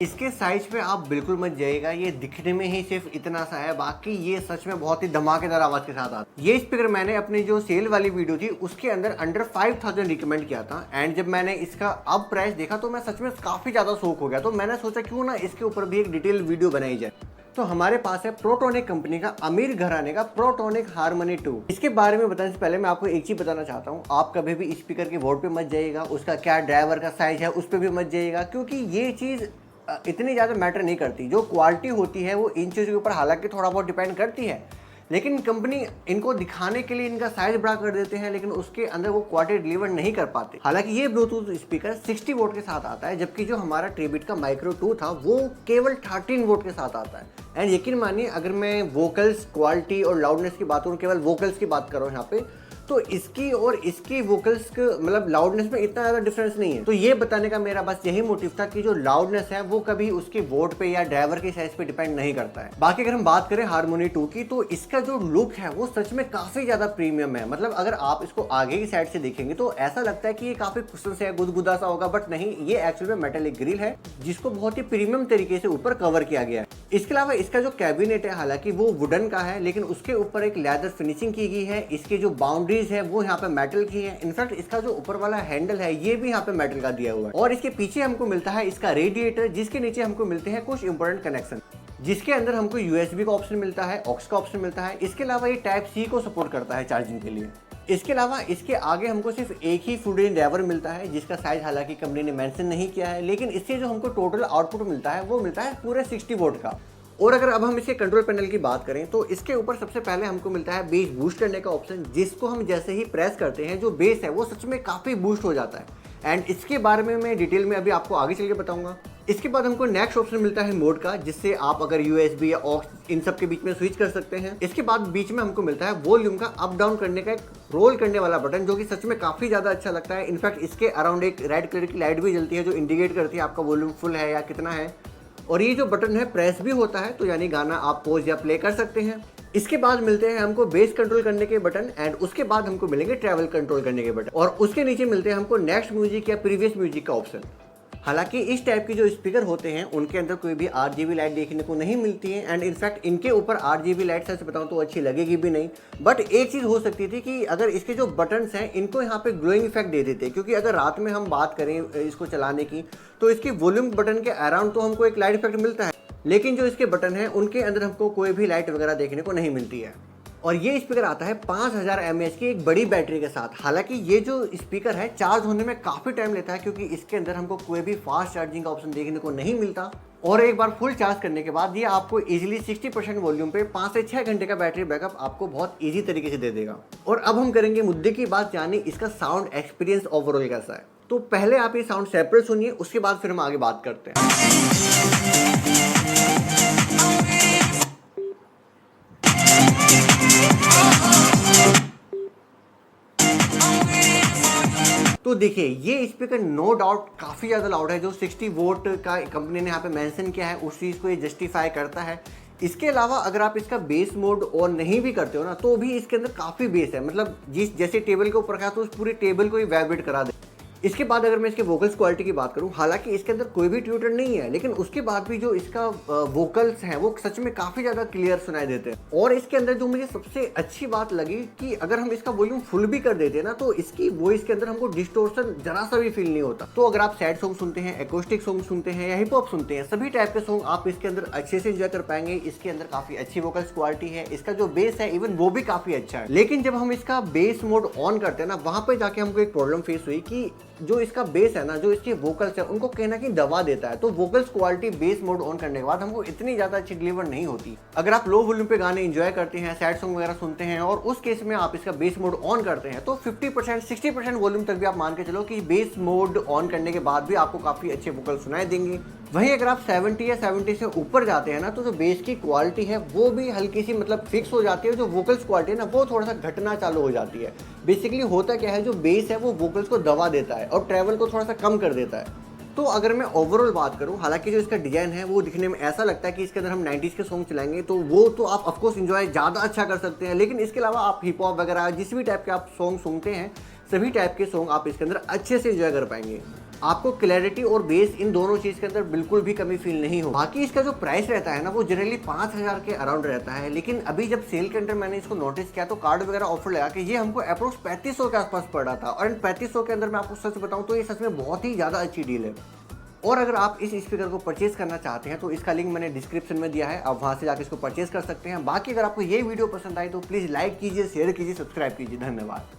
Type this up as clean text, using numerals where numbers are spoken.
इसके साइज पे आप बिल्कुल मत जाइएगा, ये दिखने में ही सिर्फ इतना सा है, बाकी ये सच में बहुत ही धमाकेदार आवाज के साथ आता है। ये स्पीकर मैंने अपनी जो सेल वाली वीडियो थी उसके अंदर अंडर 5000 रिकमेंड किया था एंड जब मैंने इसका अब प्राइस देखा तो मैं सच में काफी ज्यादा शौक हो गया। तो मैंने सोचा क्यों ना इसके ऊपर भी एक डिटेल वीडियो बनाई जाए। तो हमारे पास है प्रोटोनिक कंपनी का अमीर घराने का प्रोटोनिक हारमोनी 2। इसके बारे में बताने से पहले मैं आपको एक चीज बताना चाहता हूँ, आप कभी भी स्पीकर के बोर्ड पे मत जाइएगा, उसका क्या ड्राइवर का साइज है उस पर भी मत जाइएगा, क्योंकि ये चीज इतनी ज़्यादा मैटर नहीं करती। जो क्वालिटी होती है वो इन चीज़ों के ऊपर हालांकि थोड़ा बहुत डिपेंड करती है, लेकिन कंपनी इनको दिखाने के लिए इनका साइज बड़ा कर देते हैं लेकिन उसके अंदर वो क्वालिटी डिलीवर नहीं कर पाते। हालांकि ये ब्लूटूथ स्पीकर 60 वोट के साथ आता है, जबकि जो हमारा ट्रिबिट का माइक्रो 2 था वो केवल 13 वोट के साथ आता है। एंड यकीन मानिए, अगर मैं वोकल्स क्वालिटी और लाउडनेस की बात करूँ, केवल वोकल्स की बात करूँ यहाँ पे, तो इसकी और इसकी वोकल्स मतलब लाउडनेस में इतना ज़्यादा डिफरेंस नहीं है। तो ये बताने का मेरा बस यही मोटिव था कि जो लाउडनेस है वो कभी उसके बोर्ड पे या ड्राइवर के साइज पे डिपेंड नहीं करता है। बाकी अगर हम बात करें हारमोनी 2 की, तो इसका जो लुक है वो सच में काफी ज्यादा प्रीमियम है। मतलब अगर आप इसको आगे की साइड से देखेंगे तो ऐसा लगता है कि ये काफी कुशन से गुदगुदा सा होगा, बट नहीं, ये एक्चुअली में मेटेलिक ग्रिल है जिसको बहुत ही प्रीमियम तरीके से ऊपर कवर किया गया है। इसके अलावा इसका जो कैबिनेट है हालांकि वो वुडन का है, लेकिन उसके ऊपर एक लेदर फिनिशिंग की गई है। इसके जो बाउंड्रीज है वो यहाँ पे मेटल की है। इनफैक्ट इसका जो ऊपर वाला हैंडल है ये भी यहाँ पे मेटल का दिया हुआ है। और इसके पीछे हमको मिलता है इसका रेडिएटर, जिसके नीचे हमको मिलते हैं कुछ इंपॉर्टेंट कनेक्शन, जिसके अंदर हमको यूएसबी का ऑप्शन मिलता है, ऑक्स का ऑप्शन मिलता है। इसके अलावा ये टाइप सी को सपोर्ट करता है चार्जिंग के लिए। इसके अलावा इसके आगे हमको सिर्फ एक ही फुल रेंज ड्राइवर मिलता है, जिसका साइज हालांकि कंपनी ने मेंशन नहीं किया है, लेकिन इससे जो हमको टोटल आउटपुट मिलता है वो मिलता है पूरे 60 वोट का। और अगर अब हम इसके कंट्रोल पैनल की बात करें तो इसके ऊपर सबसे पहले हमको मिलता है बेस बूस्ट करने का ऑप्शन, जिसको हम जैसे ही प्रेस करते हैं जो बेस है वो सच में काफ़ी बूस्ट हो जाता है। एंड इसके बारे में मैं डिटेल में अभी आपको आगे चल के बताऊंगा। इसके बाद हमको नेक्स्ट ऑप्शन मिलता है मोड का, जिससे आप अगर यूएसबी या ऑक्स इन सब के बीच में स्विच कर सकते हैं। इसके बाद बीच में हमको मिलता है वॉल्यूम का अप डाउन करने का एक रोल करने वाला बटन, जो कि सच में काफ़ी ज़्यादा अच्छा लगता है। इनफैक्ट इसके अराउंड एक रेड कलर की लाइट भी जलती है जो इंडिकेट करती है आपका वॉल्यूम फुल है या कितना है। और ये जो बटन है प्रेस भी होता है, तो यानी गाना आप पॉज या प्ले कर सकते हैं। इसके बाद मिलते हैं हमको बेस कंट्रोल करने के बटन एंड उसके बाद हमको मिलेंगे ट्रैवल कंट्रोल करने के बटन, और उसके नीचे मिलते हैं हमको नेक्स्ट म्यूजिक या प्रीवियस म्यूजिक का ऑप्शन। हालांकि इस टाइप की जो स्पीकर होते हैं उनके अंदर कोई भी RGB लाइट देखने को नहीं मिलती है एंड इनफैक्ट इनके ऊपर RGB लाइट सच बताऊं तो अच्छी लगेगी भी नहीं। बट एक चीज़ हो सकती थी कि अगर इसके जो बटन्स हैं इनको यहाँ पे ग्लोइंग इफेक्ट दे देते, क्योंकि अगर रात में हम बात करें इसको चलाने की तो इसकी वॉल्यूम बटन के अराउंड तो हमको एक लाइट इफेक्ट मिलता है, लेकिन जो इसके बटन है उनके अंदर हमको कोई भी लाइट वगैरह देखने को नहीं मिलती है। और ये स्पीकर आता है 5000 mAh की एक बड़ी बैटरी के साथ। हालांकि ये जो स्पीकर है चार्ज होने में काफ़ी टाइम लेता है, क्योंकि इसके अंदर हमको कोई भी फास्ट चार्जिंग का ऑप्शन देखने को नहीं मिलता। और एक बार फुल चार्ज करने के बाद ये आपको इजीली 60% वॉल्यूम पे 5 से 6 घंटे का बैटरी बैकअप आपको बहुत इजी तरीके से दे देगा। और अब हम करेंगे मुद्दे की बात, यानी इसका साउंड एक्सपीरियंस ओवरऑल कैसा है। तो पहले आप ये साउंड सेपरेट सुनिए, उसके बाद फिर हम आगे बात करते हैं। तो देखिए, ये स्पीकर नो डाउट काफ़ी ज़्यादा लाउड है। जो 60 वोट का कंपनी ने यहाँ पे मेंशन किया है उस चीज़ को ये जस्टिफाई करता है। इसके अलावा अगर आप इसका बेस मोड ऑन नहीं भी करते हो ना, तो भी इसके अंदर काफ़ी बेस है। मतलब जिस जैसे टेबल के ऊपर रखा तो उस पूरी टेबल को ही वाइब्रेट करा दे। इसके बाद अगर मैं इसके वोकल्स क्वालिटी की बात करूं, हालांकि इसके अंदर कोई भी ट्यूटर नहीं है, लेकिन उसके बाद भी जो इसका वोकल्स हैं वो सच में काफ़ी ज़्यादा क्लियर सुनाई देते हैं। और इसके अंदर जो मुझे सबसे अच्छी बात लगी कि अगर हम इसका वॉल्यूम फुल भी कर देते हैं ना, तो इसकी वॉइस के अंदर हमको डिस्टोर्शन जरा सा भी फील नहीं होता। तो अगर आप सैड सॉन्ग सुनते हैं, एक्रोस्टिक सॉन्ग सुनते हैं या हिप हॉप सुनते हैं, सभी टाइप के सॉन्ग आप इसके अंदर अच्छे से एंजॉय कर पाएंगे। इसके अंदर काफ़ी अच्छी वोकल्स क्वालिटी है, इसका जो बेस है इवन वो भी काफ़ी अच्छा है। लेकिन जब हम इसका बेस मोड ऑन करते हैं ना, वहाँ पर जाके हमको एक प्रॉब्लम फेस हुई कि जो इसका बेस है ना, जो इसके वोकल्स है उनको कहीं ना कहीं दबा देता है। तो vocals quality base mode on करने के बाद हमको इतनी ज़्यादा अच्छी डिलीवर नहीं होती। अगर आप लो वॉल्यूम पे गाने एंजॉय करते हैं, सैड सॉन्ग वगैरह सुनते हैं और उस केस में आप इसका बेस मोड ऑन करते हैं, तो 50% 60% वॉल्यूम तक भी आप मान के चलो कि बेस मोड ऑन करने के बाद भी आपको काफ़ी अच्छे वोकल सुनाई देंगे। वहीं अगर आप 70 या 70 से ऊपर जाते हैं ना, तो जो बेस की क्वालिटी है वो भी हल्की सी मतलब फिक्स हो जाती है। जो वोकल्स क्वालिटी है ना, वो थोड़ा सा घटना चालू हो जाती है। बेसिकली होता क्या है, जो बेस है वो वोकल्स को दबा देता है और ट्रैवल को थोड़ा सा कम कर देता है। तो अगर मैं ओवरऑल बात करूं, हालांकि जो इसका डिजाइन है वो दिखने में ऐसा लगता है कि इसके अंदर हम 90s के सॉन्ग चलाएंगे तो वो तो आप ऑफकोर्स एंजॉय ज़्यादा अच्छा कर सकते हैं, लेकिन इसके अलावा आप हिप हॉप वगैरह जिस भी टाइप के आप सॉन्ग सुनते हैं, सभी टाइप के सॉन्ग आप इसके अंदर अच्छे से एंजॉय कर पाएंगे। आपको क्लैरिटी और बेस इन दोनों चीज के अंदर बिल्कुल भी कमी फील नहीं हो। बाकी इसका जो प्राइस रहता है ना वो जनरली 5000 के अराउंड रहता है, लेकिन अभी जब सेल के अंदर मैंने इसको नोटिस किया तो कार्ड वगैरह ऑफर लगा के ये हमको अप्रोक्स 3500 के आसपास पड़ रहा था। और इन 3500 के अंदर मैं आपको सच बताऊं तो ये सच में बहुत ही ज्यादा अच्छी डील है। और अगर आप इस स्पीकर को परचेज करना चाहते हैं तो इसका लिंक मैंने डिस्क्रिप्शन में दिया है, आप वहां से जाकर इसको परचेज कर सकते हैं। बाकी अगर आपको ये वीडियो पसंद आई तो प्लीज लाइक कीजिए, शेयर कीजिए, सब्सक्राइब कीजिए। धन्यवाद।